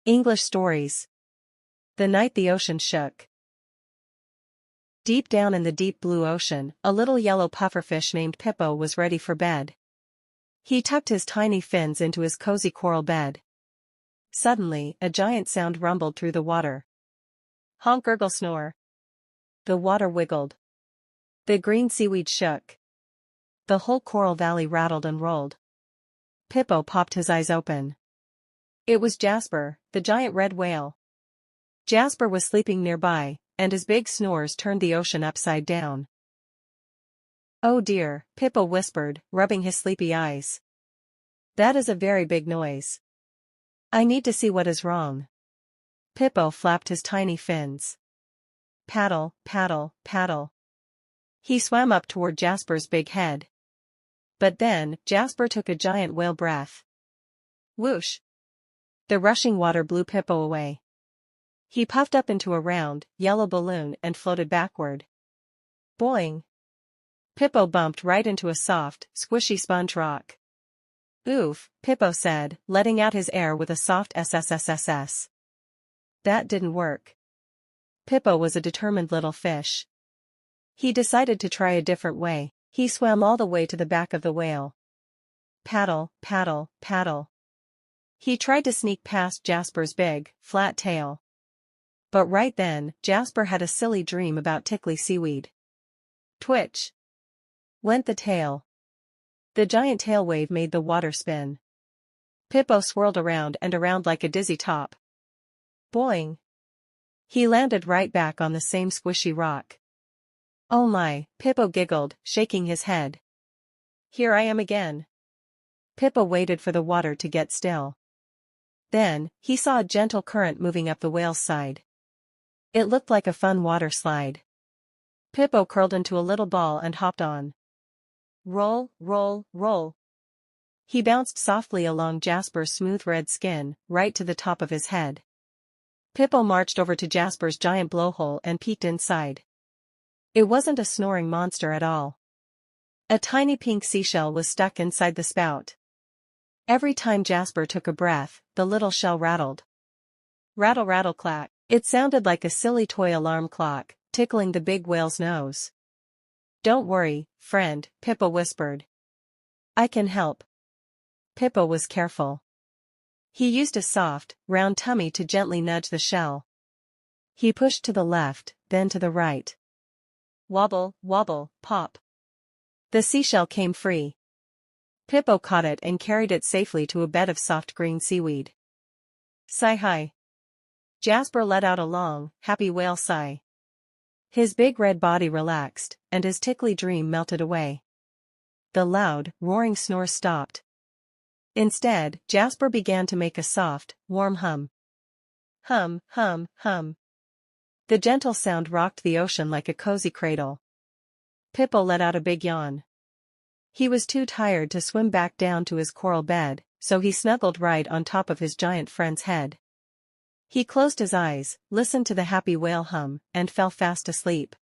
English stories. The night the ocean shook. Deep down in the deep blue ocean, a little yellow pufferfish named Pippo was ready for bed. He tucked his tiny fins into his cozy coral bed. Suddenly, a giant sound rumbled through the water. Honk, gurgle, snore. The water wiggled. The green seaweed shook. The whole coral valley rattled and rolled. Pippo popped his eyes open. It was Jasper, the giant red whale. Jasper was sleeping nearby, and his big snores turned the ocean upside down. "Oh dear," Pippo whispered, rubbing his sleepy eyes. "That is a very big noise. I need to see what is wrong." Pippo flapped his tiny fins. Paddle, paddle, paddle. He swam up toward Jasper's big head. But then, Jasper took a giant whale breath. Whoosh! The rushing water blew Pippo away. He puffed up into a round, yellow balloon and floated backward. Boing! Pippo bumped right into a soft, squishy sponge rock. Oof, Pippo said, letting out his air with a soft sssss. That didn't work. Pippo was a determined little fish. He decided to try a different way. He swam all the way to the back of the whale. Paddle, paddle, paddle. He tried to sneak past Jasper's big, flat tail. But right then, Jasper had a silly dream about tickly seaweed. Twitch! Went the tail. The giant tail wave made the water spin. Pippo swirled around and around like a dizzy top. Boing! He landed right back on the same squishy rock. Oh my, Pippo giggled, shaking his head. Here I am again. Pippo waited for the water to get still. Then, he saw a gentle current moving up the whale's side. It looked like a fun water slide. Pippo curled into a little ball and hopped on. Roll, roll, roll. He bounced softly along Jasper's smooth red skin, right to the top of his head. Pippo marched over to Jasper's giant blowhole and peeked inside. It wasn't a snoring monster at all. A tiny pink seashell was stuck inside the spout. Every time Jasper took a breath, the little shell rattled. Rattle, rattle, clack. It sounded like a silly toy alarm clock, tickling the big whale's nose. Don't worry, friend, Pippo whispered. I can help. Pippo was careful. He used a soft, round tummy to gently nudge the shell. He pushed to the left, then to the right. Wobble, wobble, pop. The seashell came free. Pippo caught it and carried it safely to a bed of soft green seaweed. Sigh hi. Jasper let out a long, happy whale sigh. His big red body relaxed, and his tickly dream melted away. The loud, roaring snore stopped. Instead, Jasper began to make a soft, warm hum. Hum, hum, hum. The gentle sound rocked the ocean like a cozy cradle. Pippo let out a big yawn. He was too tired to swim back down to his coral bed, so he snuggled right on top of his giant friend's head. He closed his eyes, listened to the happy whale hum, and fell fast asleep.